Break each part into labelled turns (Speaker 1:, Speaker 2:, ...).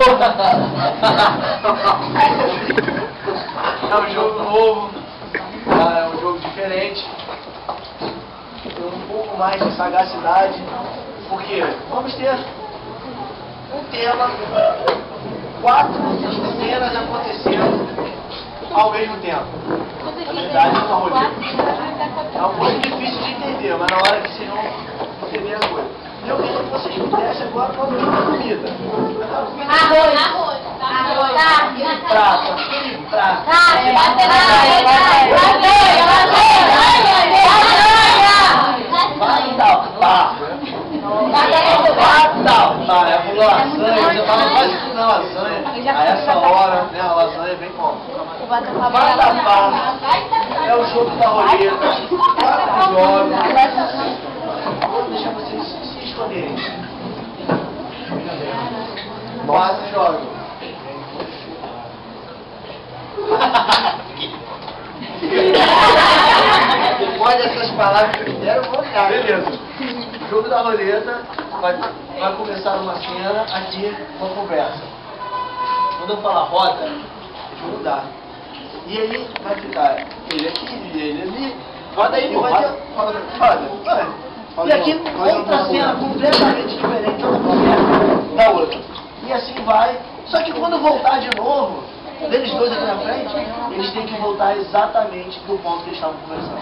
Speaker 1: É um jogo novo, é um jogo diferente, tem um pouco mais de sagacidade, porque vamos ter um tema, 4 cenas acontecendo ao mesmo tempo. Na verdade, é uma roleta. É um pouco difícil de entender, mas na hora que vocês vão entender a coisa. Eu queria que vocês pudessem agora para a comida.
Speaker 2: Arroz.
Speaker 1: Prato. É a lasanha, você fala quase tudo na lasanha. A essa hora, né, a lasanha vem como? Vatapá. É o jogo da roleta. 4 jogos. Vou deixar vocês se escolherem. 4 jogos. Depois dessas palavras que me deram, eu vou olhar. Beleza. O jogo da roleta vai começar uma cena, aqui uma conversa. Quando eu falar roda, eles vão mudar. E aí vai ficar ele aqui e ele ali. Roda aí, roda. E aqui outra cena completamente diferente da outra. E assim vai. Só que quando voltar de novo, deles dois aqui na frente, eles têm que voltar exatamente do ponto que eles estavam conversando.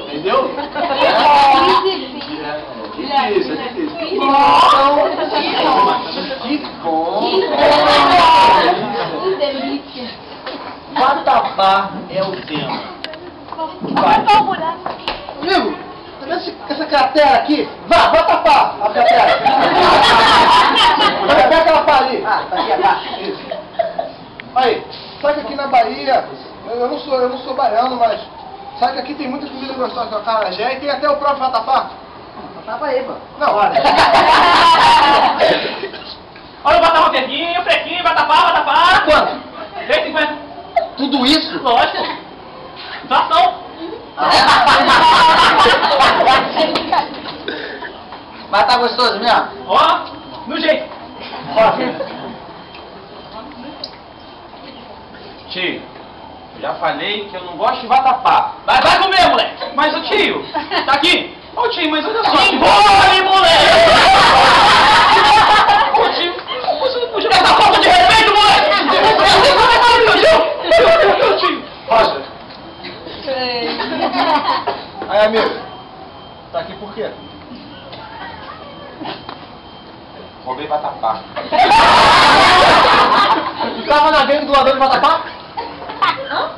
Speaker 1: Entendeu? Difícil. Que bom. Que delícia. Vatapá é o tema. Amigo, tá vendo essa cratera aqui? Vá, Vatapá! A cratera. Pega aquela pá ali. Tá aqui abaixo. Isso. Aí, sabe que aqui na Bahia, eu não sou baiano, mas sabe que aqui tem muitas comidas gostosas com acarajé e tem até o próprio vatapá. Vatapá aí, pô. Não, olha.
Speaker 3: Olha o vatapá frequinho, vatapá.
Speaker 1: Quanto?
Speaker 3: 3,50.
Speaker 1: Tudo isso?
Speaker 3: Lógico. Inflação.
Speaker 1: Mas tá gostoso mesmo?
Speaker 3: Ó, no jeito. Tio, já falei que eu não gosto de vatapá. Vai comer, moleque. Mas o tio, tá aqui. Ô tio, mas olha só. Engole, moleque. Ô tio, você não puxa essa falta de respeito, moleque. Tio.
Speaker 1: Roger. Aí, amigo. Tá aqui por quê?
Speaker 3: Roubei vatapá.
Speaker 1: Tu tava na gangue do ladrão de vatapá?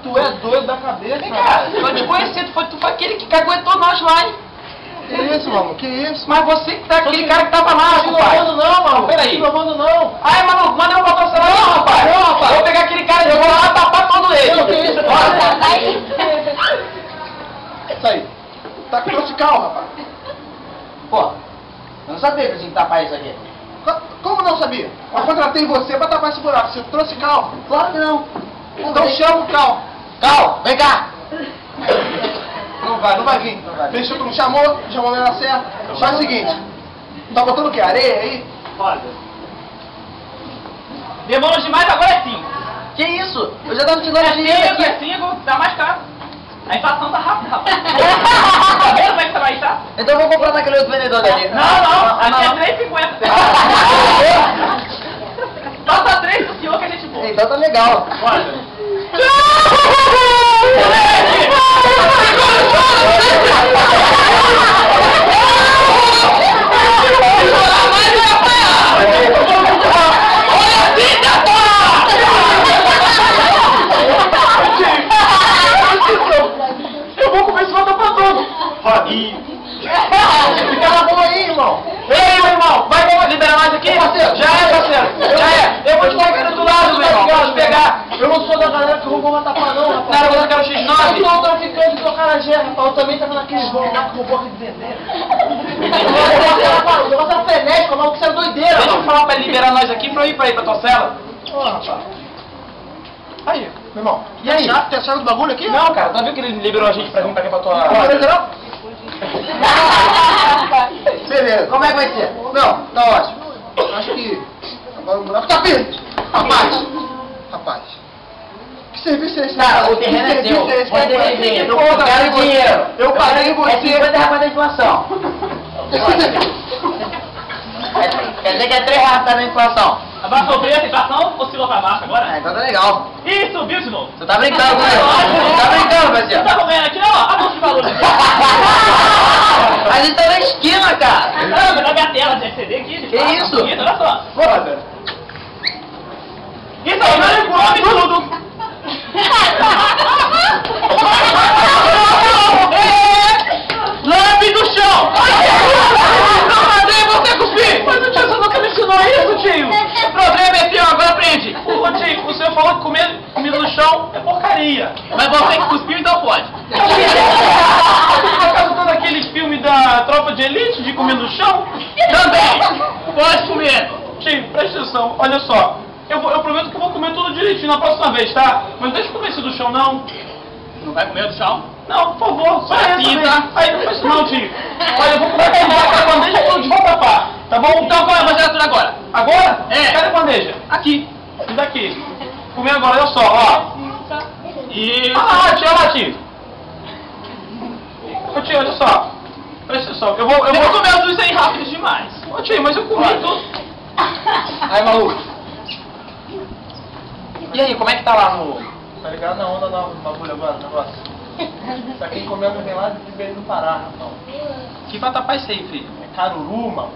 Speaker 1: Tu é doido da cabeça.
Speaker 3: Vem cá, eu te conheci, tu foi aquele que caguetou nós lá, hein?
Speaker 1: Que isso, mano? Que isso?
Speaker 3: Mas você que tá aquele cara que tava lá, rapaz.
Speaker 1: Não tô não, mano.
Speaker 3: Peraí.
Speaker 1: Não tô não.
Speaker 3: Ai, mano, mas não botou o celular não, rapaz.
Speaker 1: Não, rapaz.
Speaker 3: Vou pegar aquele cara e eu vou lá tapar todo ele.
Speaker 1: Não, que isso?
Speaker 3: Olha.
Speaker 1: Isso aí. Tá com trouxe cal, rapaz.
Speaker 4: Pô, eu não sabia que eu tinha que tapar isso aqui.
Speaker 1: Como não sabia? Eu contratei você pra tapar esse buraco. Você trouxe cal?
Speaker 4: Claro que não.
Speaker 1: Então chama o cal.
Speaker 4: Cal, vem cá.
Speaker 1: Não vai vir. Fechou que não chamou, já vou ver na certa. Faz o seguinte. Tá botando o quê? Areia aí?
Speaker 3: Olha. Demora demais, agora é 5.
Speaker 4: Que isso? Eu já tava te dando
Speaker 3: É
Speaker 4: dinheiro
Speaker 3: 5,
Speaker 4: aqui.
Speaker 3: é 5, dá mais caro. A inflação tá rápida, rapaz. Tá vendo como é que você vai estar?
Speaker 4: Então eu vou comprar naquele outro vendedor dali.
Speaker 3: Não, aqui é 3,50. Passa 3 pro senhor que a gente for.
Speaker 4: Então tá legal.
Speaker 3: Olha.
Speaker 1: Eu vou comer esse vatapá todo. Fica na boa aí, irmão.
Speaker 3: Ei, meu irmão, vai liberar mais aqui?
Speaker 1: Parceiro.
Speaker 3: Já é, parceiro. Já é. Eu vou te pegar do lado, meu irmão. Vou te pegar.
Speaker 1: Eu não sou da galera que roubou vatapá não, rapaz.
Speaker 3: Cara, você quer o X9?
Speaker 1: Eu sou o traficante do acarajé, rapaz. Eu também tava naqueles voos lá que roubou aqui de vender. O negócio era frenético, mas o que era doideira.
Speaker 3: Deixa eu falar pra ele liberar nós aqui pra eu ir pra tua cela.
Speaker 1: Ô, rapaz. Aí, meu irmão.
Speaker 3: E aí?
Speaker 1: Tem a chave do bagulho aqui?
Speaker 3: Não, cara, tá vendo que ele liberou a gente pra vir pra aqui pra tua...
Speaker 1: Não, não? Beleza.
Speaker 4: Como é que vai ser?
Speaker 1: Não, tá ótimo. acho que agora o buraco tá perto. Rapaz. Que serviço é esse?
Speaker 4: Cara, o terreno é seu. Pode dizer, eu quero dinheiro.
Speaker 1: Eu paguei você.
Speaker 4: É 50 reais da inflação. Quer dizer que é 3 reais da inflação.
Speaker 3: Abaixou o preço, a inflação, oscilou pra baixo agora?
Speaker 1: Então tá legal.
Speaker 3: Ih, subiu de novo.
Speaker 4: Você tá brincando comigo? Você tá brincando, parceiro?
Speaker 3: Você tá comendo aqui, ó, a bolsa de valores.
Speaker 4: A gente tá na esquina, cara.
Speaker 3: Não, na minha tela de LCD aqui, gente.
Speaker 4: Que isso?
Speaker 3: Bonito, olha só.
Speaker 1: Foda.
Speaker 3: Isso aí, não come tudo. Lambe do chão! Não mandei você cuspir! Mas o tio, você nunca me ensinou isso, tio! O problema é teu, agora aprende! Ô tio, o senhor falou que comer comida no chão é porcaria! Mas você que cuspiu, então pode! Por causa todo aquele filme da Tropa de Elite de comer no chão? Também! Pode comer! Tio, presta atenção, olha só! Eu prometo que eu vou comer tudo direitinho na próxima vez, tá? Mas não deixa eu comer isso do chão, não! Não vai comer do chão? Não, por favor, só assim, tá? Aí não faz isso não, tio. Olha, eu vou comer a bandeja e tudo de volta pra. Tá bom? Então qual é a bandeja tudo agora? Agora? É. Cadê a bandeja? Aqui. E daqui. Comer agora, olha só, ó. Isso. Ah, tio, olha lá, tio. Ô tio, olha só. Presta atenção, eu vou comer tudo isso aí rápido demais. Ô tio, mas eu comi tudo.
Speaker 1: Aí, maluco.
Speaker 4: E aí, como é que tá lá no...
Speaker 1: Tá ligado na onda do bagulho agora, o negócio? Isso aqui encomenda vem lá de Belém do Pará, rapaz.
Speaker 3: Que vatapá é isso aí, filho?
Speaker 1: É caruru, mano.